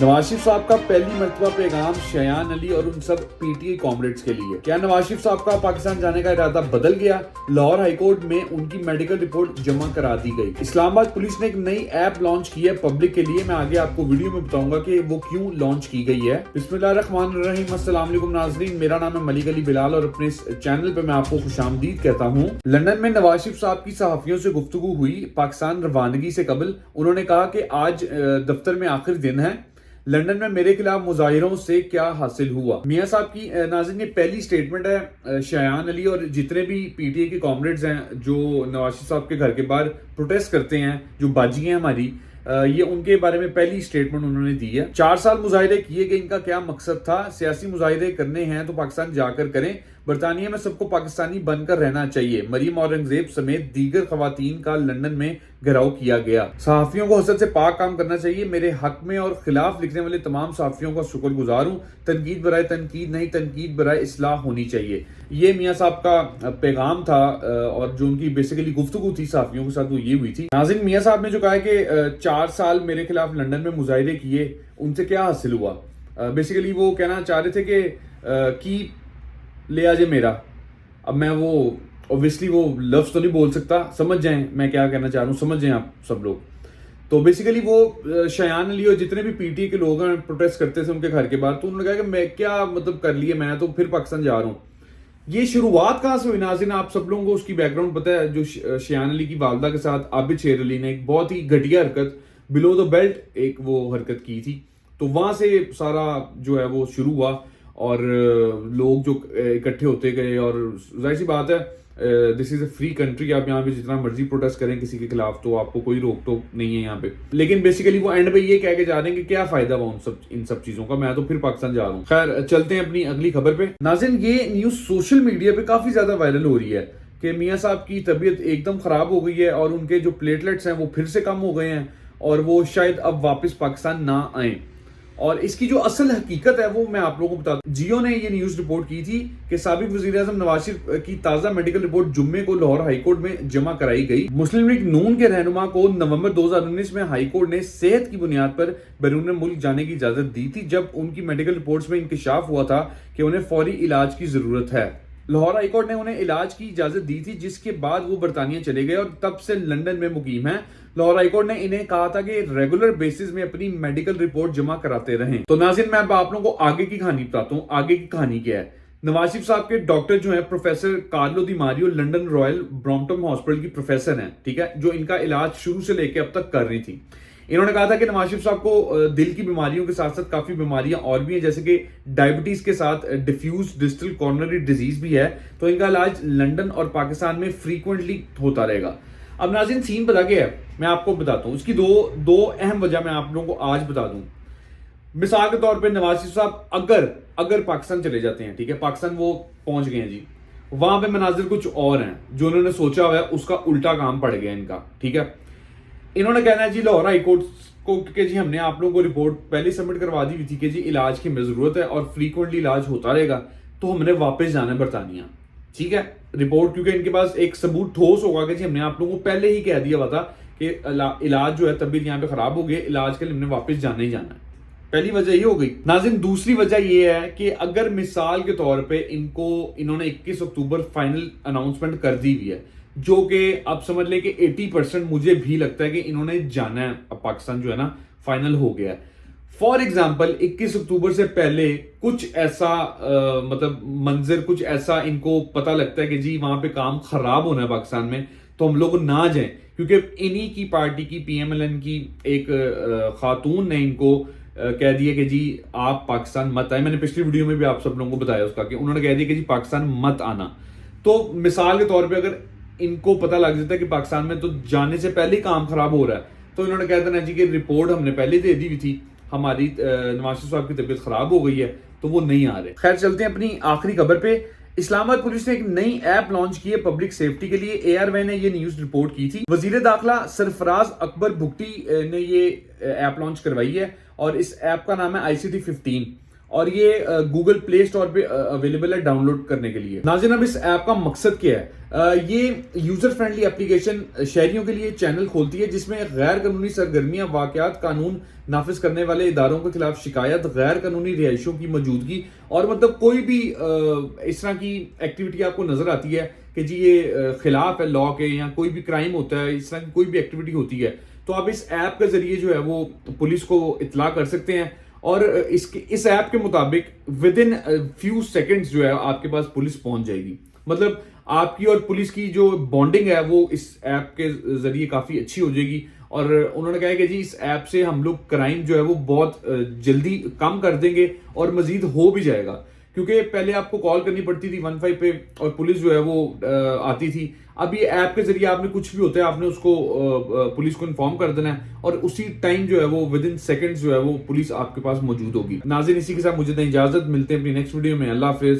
نواز شریف صاحب کا پہلی مرتبہ پیغام شایان علی اور ان سب پی ٹی آئی کامریڈز کے لیے. کیا نواز شریف صاحب کا پاکستان جانے کا ارادہ بدل گیا؟ لاہور ہائی کورٹ میں ان کی میڈیکل رپورٹ جمع کرا دی گئی. اسلام آباد پولیس نے ایک نئی ایپ لانچ کی ہے پبلک کے لیے. میں آگے آپ کو ویڈیو میں بتاؤں گا کہ وہ کیوں لانچ کی گئی ہے. بسم اللہ الرحمن الرحیم. السلام علیکم ناظرین, میرا نام ہے ملک علی بلال اور اپنے اس چینل پہ میں آپ کو خوش آمدید کہتا ہوں. لندن میں نواز شریف صاحب کی صحافیوں سے گفتگو ہوئی پاکستان روانگی سے قبل. انہوں نے کہا کہ آج دفتر میں آخر دن ہے. لندن میں میرے خلاف مظاہروں سے کیا حاصل ہوا؟ میاں صاحب کی ناظرین یہ پہلی سٹیٹمنٹ ہے. شایان علی اور جتنے بھی پی ٹی آئی کے کامریڈز ہیں جو نواز شریف صاحب کے گھر کے باہر پروٹیسٹ کرتے ہیں, جو باجی ہیں ہماری, یہ ان کے بارے میں پہلی سٹیٹمنٹ انہوں نے دی ہے. 4 سال مظاہرے کیے گئے, ان کا کیا مقصد تھا؟ سیاسی مظاہرے کرنے ہیں تو پاکستان جا کر کریں. برطانیہ میں سب کو پاکستانی بن کر رہنا چاہیے. مریم اورنگزیب سمیت دیگر خواتین کا لندن میں گھراؤ کیا گیا. صحافیوں کو حسد سے پاک کام کرنا چاہیے. میرے حق میں اور خلاف لکھنے والے تمام صحافیوں کا شکر گزار ہوں. تنقید برائے تنقید نہیں, تنقید برائے اصلاح ہونی چاہیے. یہ میاں صاحب کا پیغام تھا اور جو ان کی بیسیکلی گفتگو تھی صحافیوں کے ساتھ وہ یہ ہوئی تھی. ناظرین میاں صاحب نے جو کہا ہے کہ 4 سال میرے خلاف لندن میں مظاہرے کیے, ان سے کیا حاصل ہوا؟ بیسیکلی وہ کہنا چاہ رہے تھے کہ کی لے آجے میرا. اب میں وہ اوبیسلی وہ لفظ تو نہیں بول سکتا, سمجھ جائیں میں کیا کہنا چاہ رہا ہوں, سمجھ جائیں آپ سب لوگ. تو بیسیکلی وہ شایان علی اور جتنے بھی پی ٹی آئی کے لوگ ہیں پروٹیسٹ کرتے تھے ان کے گھر کے باہر, تو انہوں نے کہا کہ میں کیا مطلب کر لیے, میں تو پھر پاکستان جا رہا ہوں. یہ شروعات کہاں سے ہوئی ناظرین؟ آپ سب لوگوں کو اس کی بیک گراؤنڈ پتہ ہے. جو شایان علی کی والدہ کے ساتھ عابد شیر علی نے ایک بہت ہی گھٹیا حرکت, بلو دا بیلٹ ایک وہ حرکت کی تھی, تو وہاں سے سارا جو ہے وہ شروع ہوا اور لوگ جو اکٹھے ہوتے گئے. اور ظاہر سی بات ہے دس از اے فری کنٹری, آپ یہاں پہ جتنا مرضی پروٹیسٹ کریں کسی کے خلاف تو آپ کو کوئی روک ٹوک نہیں ہے یہاں پہ. لیکن بیسیکلی وہ اینڈ پہ یہ کہہ کے جا رہے ہیں کہ کیا فائدہ ہوا ان سب چیزوں کا, میں تو پھر پاکستان جا رہا ہوں. خیر چلتے ہیں اپنی اگلی خبر پہ. ناظرین یہ نیوز سوشل میڈیا پہ کافی زیادہ وائرل ہو رہی ہے کہ میاں صاحب کی طبیعت ایک دم خراب ہو گئی ہے اور ان کے جو پلیٹلیٹس ہیں وہ پھر سے کم ہو گئے ہیں اور وہ شاید اب واپس پاکستان نہ آئیں. اور اس کی جو اصل حقیقت ہے وہ میں آپ لوگوں کو بتا دوں. جیو نے یہ نیوز رپورٹ کی تھی کہ سابق وزیر اعظم نواز شریف کی تازہ میڈیکل رپورٹ جمعے کو لاہور ہائی کورٹ میں جمع کرائی گئی. مسلم لیگ نون کے رہنما کو نومبر 2019 میں ہائی کورٹ نے صحت کی بنیاد پر بیرون ملک جانے کی اجازت دی تھی, جب ان کی میڈیکل رپورٹس میں انکشاف ہوا تھا کہ انہیں فوری علاج کی ضرورت ہے. لاہور ہائی کورٹ نے انہیں علاج کی اجازت دی تھی, جس کے بعد وہ برطانیہ چلے گئے اور تب سے لندن میں مقیم ہیں. لاہور ہائی کورٹ نے انہیں کہا تھا کہ ریگولر بیسز میں اپنی میڈیکل رپورٹ جمع کراتے رہیں. تو ناظرین میں اب آپ لوگوں کو آگے کی کہانی بتاتا ہوں. آگے کی کہانی کیا ہے؟ نواز شریف صاحب کے ڈاکٹر جو ہیں professor Carlo di Mario London Royal Brompton hospital کی پروفیسر ہیں, ٹھیک ہے, جو ان کا علاج شروع سے لے کے اب تک کر رہی تھی. انہوں نے کہا تھا کہ نواز شریف صاحب کو دل کی بیماریوں کے ساتھ ساتھ کافی بیماریاں اور بھی ہیں, جیسے کہ ڈائبٹیز کے ساتھ ڈیفیوز ڈسٹل کورنری ڈیزیز بھی ہے, تو ان کا علاج لندن اور پاکستان میں فریکوینٹلی ہوتا رہے گا. اب ناظرین سین پتا کیا ہے, میں آپ کو بتاتا ہوں. اس کی دو اہم وجہ میں آپ لوگوں کو آج بتا دوں. مثال کے طور پہ نواز شریف صاحب اگر پاکستان چلے جاتے ہیں, ٹھیک ہے, پاکستان وہ پہنچ گئے ہیں جی, وہاں پہ مناظر کچھ اور ہیں, جو انہوں نے سوچا ہوا ہے اس کا الٹا کام پڑ گیا ان کا, ٹھیک ہے. انہوں نے کہنا ہے جی لاہور ہائی کورٹ کو کہ جی ہم نے آپ لوگوں کو رپورٹ پہلے سبمٹ کروا دی ہوئی تھی کہ جی علاج کی ہمیں ضرورت ہے اور فریکوینٹلی علاج ہوتا رہے گا, تو ہم نے واپس جانا ہے برطانیہ, ٹھیک ہے. رپورٹ کیونکہ ان کے پاس ایک ثبوت ٹھوس ہوگا کہ جی ہم نے آپ لوگوں کو پہلے ہی کہہ دیا ہوا تھا کہ علاج جو ہے طبیعت یہاں پہ خراب ہو گئی, علاج کے لیے ہم نے واپس جانا ہی جانا ہے. پہلی وجہ یہ ہو گئی. ناظرین دوسری وجہ یہ ہے کہ اگر مثال کے طور پہ انہوں نے 21 اکتوبر فائنل اناؤنسمنٹ کر دی ہوئی ہے, جو کہ اب سمجھ لیں کہ 80% مجھے بھی لگتا ہے کہ انہوں نے جانا ہے, اب پاکستان جو ہے نا فائنل ہو گیا ہے. فار ایگزامپل 21 اکتوبر سے پہلے کچھ ایسا مطلب منظر, کچھ ایسا ان کو پتہ لگتا ہے کہ جی وہاں پہ کام خراب ہونا ہے پاکستان میں, تو ہم لوگ نہ جائیں, کیونکہ انہی کی پارٹی کی پی ایم ایل این کی ایک خاتون نے ان کو کہہ دیا کہ جی آپ پاکستان مت آئے. میں نے پچھلی ویڈیو میں بھی آپ سب لوگوں کو بتایا اس کا کہ انہوں نے کہہ دیا کہ جی پاکستان مت آنا. تو مثال کے طور پہ اگر ان کو پتہ لگ جاتا ہے کہ پاکستان میں تو جانے سے پہلے ہی کام خراب ہو رہا ہے, تو انہوں نے کہا تھا جی کہ رپورٹ ہم نے پہلے دے دی ہوئی تھی, ہماری نواز شریف صاحب کی طبیعت خراب ہو گئی ہے, تو وہ نہیں آ رہے. خیر چلتے ہیں اپنی آخری خبر پہ. اسلام آباد پولیس نے ایک نئی ایپ لانچ کی ہے پبلک سیفٹی کے لیے. اے آر وے نے یہ نیوز رپورٹ کی تھی. وزیر داخلہ سرفراز اکبر بھگٹی نے یہ ایپ لانچ کروائی ہے اور اس ایپ کا نام ہے ICT 15. اور یہ گوگل پلے اسٹور پہ اویلیبل ہے ڈاؤن لوڈ کرنے کے لیے. ناظرین اب اس ایپ کا مقصد کیا ہے؟ یہ یوزر فرینڈلی اپلیکیشن شہریوں کے لیے چینل کھولتی ہے جس میں غیر قانونی سرگرمیاں، واقعات، قانون نافذ کرنے والے اداروں کے خلاف شکایت، غیر قانونی رہائشوں کی موجودگی اور مطلب کوئی بھی اس طرح کی ایکٹیویٹی آپ کو نظر آتی ہے کہ جی یہ خلاف ہے لا کے یا کوئی بھی کرائم ہوتا ہے، اس طرح کی کوئی بھی ایکٹیویٹی ہوتی ہے تو آپ اس ایپ کے ذریعے جو ہے وہ پولیس کو اطلاع کر سکتے ہیں. اور اس ایپ کے مطابق ود ان فیو سیکنڈز جو ہے آپ کے پاس پولیس پہنچ جائے گی. مطلب آپ کی اور پولیس کی جو بانڈنگ ہے وہ اس ایپ کے ذریعے کافی اچھی ہو جائے گی. اور انہوں نے کہا کہ جی اس ایپ سے ہم لوگ کرائم جو ہے وہ بہت جلدی کم کر دیں گے اور مزید ہو بھی جائے گا. کیونکہ پہلے آپ کو کال کرنی پڑتی تھی 15 پہ اور پولیس جو ہے وہ آتی تھی. اب یہ ایپ کے ذریعے آپ نے کچھ بھی ہوتا ہے آپ نے اس کو پولیس کو انفارم کر دینا ہے اور اسی ٹائم جو ہے وہ ود ان سیکنڈز جو ہے وہ پولیس آپ کے پاس موجود ہوگی. ناظرین اسی کے ساتھ مجھے دیں اجازت، ملتے ہیں اپنی نیکسٹ ویڈیو میں. اللہ حافظ.